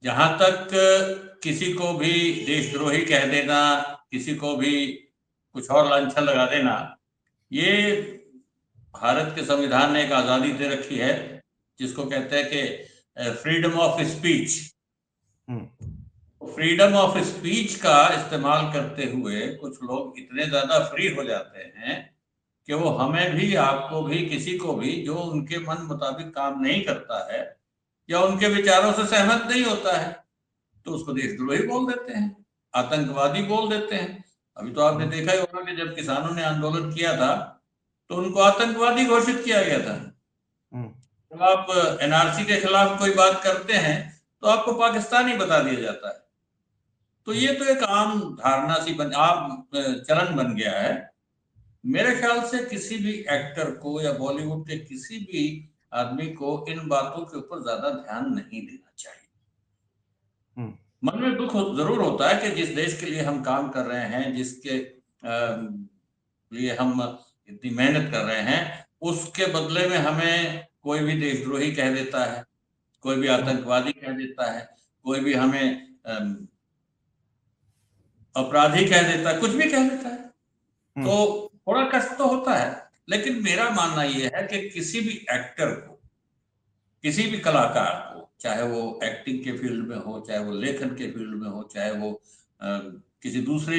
जहां तक किसी को भी देशद्रोही कह देना, किसी को भी कुछ और लांछन लगा देना, ये भारत के संविधान ने एक आजादी दे रखी है जिसको कहते हैं कि freedom of speech. Freedom of speech का इस्तेमाल करते हुए कुछ लोग इतने ज्यादा फ्री हो जाते हैं कि वो हमें भी, आपको भी, किसी को भी जो उनके मन मुताबिक काम नहीं करता है या उनके विचारों से सहमत नहीं होता है तो उसको देशद्रोही बोल देते हैं, आतंकवादी बोल देते हैं। अभी तो आपने देखा ही होगा कि जब किसानों ने आंदोलन किया था तो उनको आतंकवादी घोषित किया गया था। जब आप एनआरसी के खिलाफ कोई बात करते हैं तो आपको पाकिस्तानी बता दिया जाता है। तो ये तो एक आम धारणा सी चलन बन गया है। मेरे ख्याल से किसी भी एक्टर को या बॉलीवुड के किसी भी आदमी को इन बातों के ऊपर ज्यादा ध्यान नहीं देना चाहिए। मन में दुख जरूर होता है कि जिस देश के लिए हम काम कर रहे हैं, जिसके लिए हम इतनी मेहनत कर रहे हैं, उसके बदले में हमें कोई भी देशद्रोही कह देता है, कोई भी आतंकवादी कह देता है, कोई भी हमें अपराधी कह देता है, कुछ भी कह देता है, तो थोड़ा कष्ट तो होता है। लेकिन मेरा मानना यह है कि किसी भी एक्टर को, किसी भी कलाकार को, चाहे वो एक्टिंग के फील्ड में हो, चाहे वो लेखन के फील्ड में हो, चाहे वो किसी दूसरे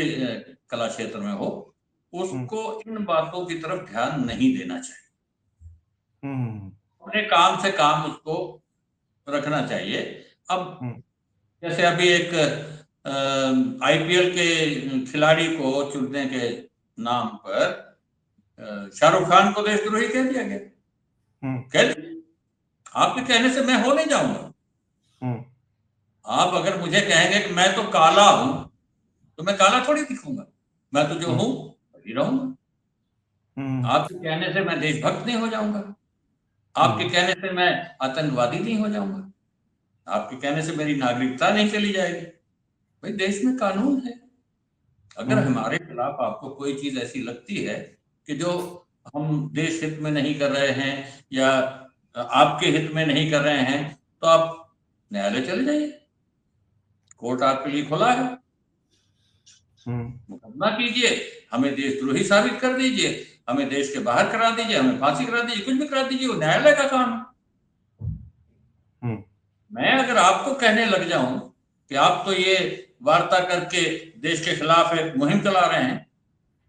कला क्षेत्र में हो, उसको इन बातों की तरफ ध्यान नहीं देना चाहिए। अपने काम से काम उसको रखना चाहिए। अब जैसे अभी एक आईपीएल के खिलाड़ी को चुनने के नाम पर शाहरुख खान को देशद्रोही कह दिया गया। कह दिया, आपके कहने से मैं हो नहीं जाऊंगा। आप अगर मुझे कहेंगे कि मैं तो काला हूं तो मैं काला थोड़ी दिखूंगा, मैं तो जो हूं वही रहूंगा। आपके कहने से मैं देशभक्त नहीं हो जाऊंगा, आपके कहने से मैं आतंकवादी नहीं हो जाऊंगा, आपके कहने से मेरी नागरिकता नहीं चली जाएगी। भाई देश में कानून है। अगर हमारे खिलाफ आपको कोई चीज ऐसी लगती है कि जो हम देश हित में नहीं कर रहे हैं या आपके हित में नहीं कर रहे हैं, तो आप न्यायालय चले जाइए, कोर्ट आपके लिए खुला है। मुकदमा कीजिए, हमें देशद्रोही साबित कर दीजिए, हमें देश के बाहर करा दीजिए, हमें फांसी करा दीजिए, कुछ भी करा दीजिए, वो न्यायालय का काम है। मैं अगर आपको कहने लग जाऊं कि आप तो ये वार्ता करके देश के खिलाफ एक मुहिम चला रहे हैं,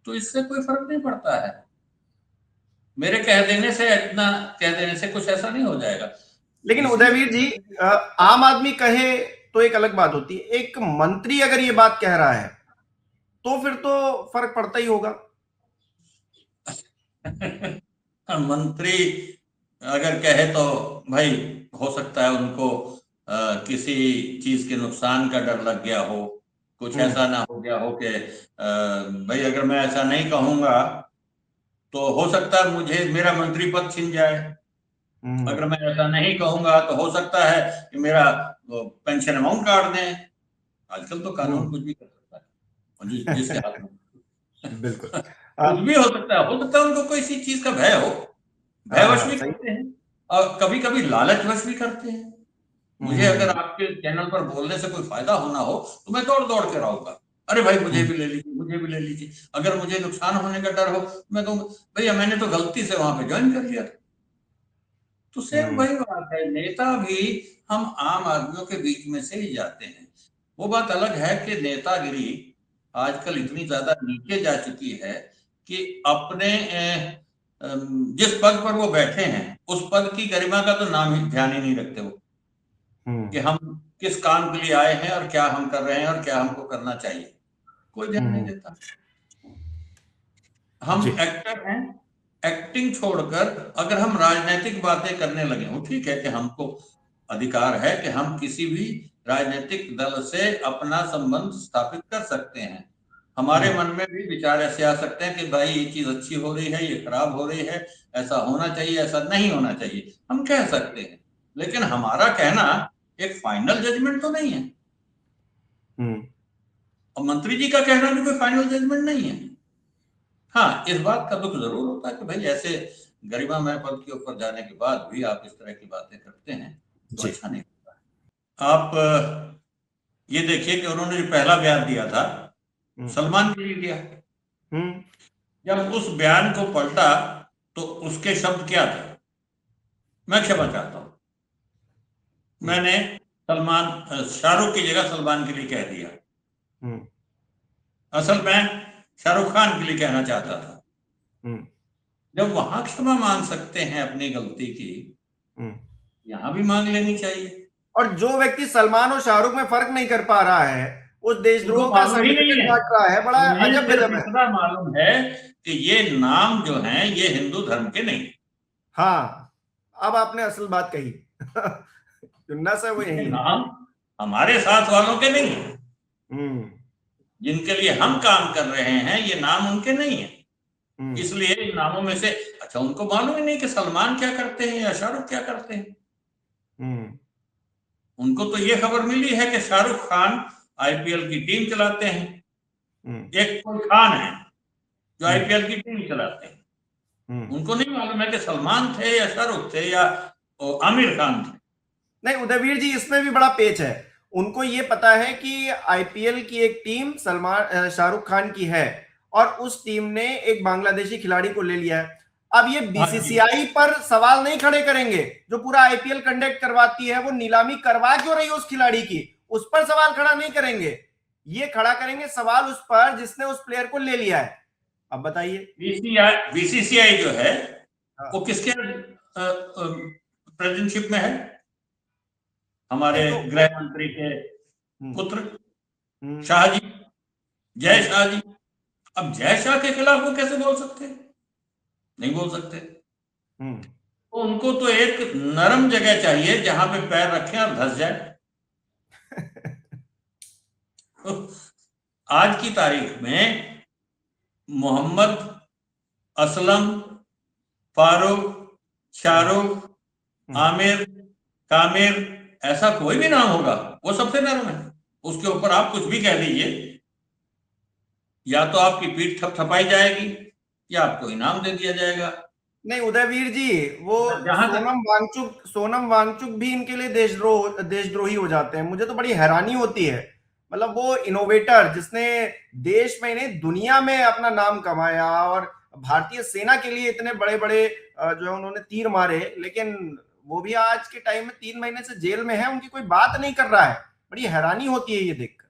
तो इससे कोई फर्क नहीं पड़ता है। मेरे कह देने से, इतना कह देने से कुछ ऐसा नहीं हो जाएगा। लेकिन उदयवीर जी, आम आदमी कहे तो एक अलग बात होती है, एक मंत्री अगर ये बात कह रहा है तो फिर तो फर्क पड़ता ही होगा। मंत्री अगर कहे तो भाई हो सकता है उनको किसी चीज के नुकसान का डर लग गया हो, कुछ ऐसा ना हो गया हो कि भाई अगर मैं ऐसा नहीं कहूंगा तो हो सकता है मुझे मेरा मंत्री पद छिन जाए, अगर मैं ऐसा नहीं कहूंगा तो हो सकता है कि मेरा पेंशन अमाउंट काट दें। आजकल तो कानून कुछ भी कर सकता है जिसके हाथ में बिल्कुल कुछ भी हो सकता है उनको कोई सी चीज का भय हो, भयवश भी करते हैं और कभी कभी लालचवश भी करते हैं। मुझे अगर आपके चैनल पर बोलने से कोई फायदा होना हो तो मैं दौड़ दौड़ के रहूंगा, अरे भाई मुझे भी ले लीजिए, मुझे भी ले लीजिए। अगर मुझे नुकसान होने का डर हो मैं कहूंगा भैया मैंने तो गलती से वहां पे ज्वाइन कर लिया था। तो सेम वही बात है, नेता भी हम आम आदमियों के बीच में से ही जाते हैं। वो बात अलग है कि नेतागिरी आजकल इतनी ज्यादा नीचे जा चुकी है कि अपने जिस पद पर वो बैठे हैं उस पद की गरिमा का तो नाम ही ध्यान ही नहीं रखते वो, कि हम किस काम के लिए आए हैं और क्या हम कर रहे हैं और क्या हमको करना चाहिए, कोई ध्यान नहीं देता। हम एक्टर हैं, एक्टिंग छोड़कर अगर हम राजनीतिक बातें करने लगे, वो ठीक है कि हमको अधिकार है कि हम किसी भी राजनीतिक दल से अपना संबंध स्थापित कर सकते हैं। हमारे मन में भी विचार ऐसे आ सकते हैं कि भाई ये चीज अच्छी हो रही है, ये खराब हो रही है, ऐसा होना चाहिए, ऐसा नहीं होना चाहिए, हम कह सकते हैं। लेकिन हमारा कहना एक फाइनल जजमेंट तो नहीं है, और मंत्री जी का कहना भी कोई फाइनल जजमेंट नहीं है। हाँ, इस बात का दुख जरूर होता है कि भाई ऐसे गरिमामय पद के ऊपर जाने के बाद भी आप इस तरह की बातें करते हैं तो अच्छा नहीं होता है। आप ये देखिए कि उन्होंने जो पहला बयान दिया था सलमान के लिए दिया। जब उस बयान को पलटा तो उसके शब्द क्या थे, मैं क्षमा चाहता हूं, मैंने शाहरुख की जगह सलमान के लिए कह दिया। असल में शाहरुख खान के लिए कहना चाहता था। जब वहां क्षमा मांग सकते हैं अपनी गलती की, यहां भी मांग लेनी चाहिए। और जो व्यक्ति सलमान और शाहरुख में फर्क नहीं कर पा रहा है, उस देशद्रोह का मालूम ही नहीं सर्टिफिकेट है, बांट रहा है, बड़ा अजब गजब है। इतना मालूम है कि ये नाम जो हैं ये हिंदू धर्म के नहीं। हाँ, अब आपने असल बात कही। जो नस है वो यही है। नाम हमारे साथ वालों के नहीं है, जिनके लिए हम काम कर रहे हैं ये नाम उनके नहीं है। इसलिए इन नामों में से अच्छा उनको मालूम ही नहीं कि सलमान क्या करते हैं या शाहरुख क्या करते हैं। उनको तो ये खबर मिली है कि शाहरुख खान आईपीएल की टीम चलाते हैं, एक कोई खान है जो आईपीएल की टीम चलाते हैं। उनको नहीं मालूम है कि सलमान थे या शाहरुख थे या आमिर खान थे। नहीं उदयवीर जी, इसमें भी बड़ा पेच है। उनको ये पता है कि आईपीएल की एक टीम शाहरुख खान की है और उस टीम ने एक बांग्लादेशी खिलाड़ी को ले लिया है। अब ये बीसीसीआई पर सवाल नहीं खड़े करेंगे, जो पूरा आईपीएल कंडक्ट करवाती है, वो नीलामी करवा क्यों रही है उस खिलाड़ी की, उस पर सवाल खड़ा नहीं करेंगे। ये खड़ा करेंगे सवाल उस पर जिसने उस प्लेयर को ले लिया है। अब बताइए, बीसीसीआई जो है वो किसके प्रेसिडेंटशिप में है? हमारे गृह मंत्री के पुत्र शाह जी, जय शाह जी। अब जय शाह के खिलाफ वो कैसे बोल सकते हैं? नहीं बोल सकते। तो उनको तो एक नरम जगह चाहिए जहां पे पैर रखें और धंस जाए। तो आज की तारीख में मोहम्मद, असलम, फारूक, शाहरुख, आमिर, कामिर, ऐसा कोई भी नाम होगा वो सबसे नरम है। उसके ऊपर आप कुछ भी कह दीजिए, या तो आपकी पीठ थपथपाई जाएगी या आपको इनाम दे दिया जाएगा। नहीं उदयवीर जी, वो सोनम वांगचुक भी इनके लिए देशद्रोही हो जाते हैं। मुझे तो बड़ी हैरानी होती है। मतलब वो इनोवेटर जिसने देश में नहीं दुनिया में अपना नाम कमाया और भारतीय सेना के लिए इतने बड़े बड़े जो है उन्होंने तीर मारे, लेकिन वो भी आज के टाइम में 3 महीने से जेल में है, उनकी कोई बात नहीं कर रहा है। बड़ी हैरानी होती है ये देखकर।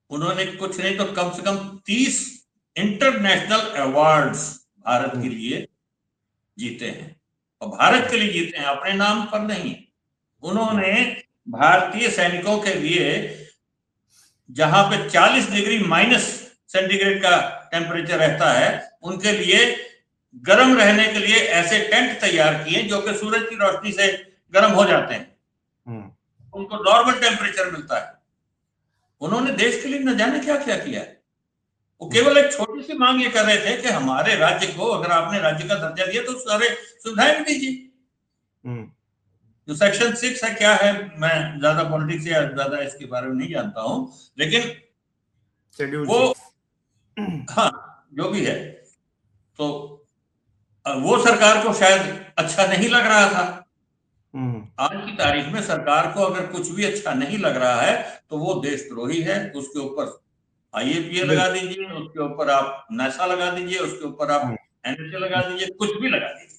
उन्होंने कुछ नहीं तो कम से कम 30 इंटरनेशनल अवार्ड्स भारत के लिए जीते हैं, और भारत के लिए जीते हैं, अपने नाम पर नहीं। उन्होंने भारतीय सैनिकों के लिए जहां पे 40 डिग्री माइनस सेंटीग्रेड का टेम्परेचर रहता है, उनके लिए गर्म रहने के लिए ऐसे टेंट तैयार किए जो कि सूरज की रोशनी से गर्म हो जाते हैं, उनको नॉर्मल टेम्परेचर मिलता है। उन्होंने देश के लिए न जाने क्या क्या किया है। वो केवल एक छोटी सी मांग ये कर रहे थे कि हमारे राज्य को अगर आपने राज्य का दर्जा दिया तो सारे सुविधाएं भी दीजिए। जो सेक्शन 6 है क्या है, मैं ज्यादा पॉलिटिक्स या ज्यादा इसके बारे में नहीं जानता हूं, लेकिन वो हाँ जो भी है, तो वो सरकार को शायद अच्छा नहीं लग रहा था। आज की तारीख में सरकार को अगर कुछ भी अच्छा नहीं लग रहा है तो वो देशद्रोही है। उसके ऊपर आईएपीए लगा दीजिए, उसके ऊपर आप नेशा लगा दीजिए, उसके ऊपर आप एनएचए लगा दीजिए, कुछ भी लगा दीजिए।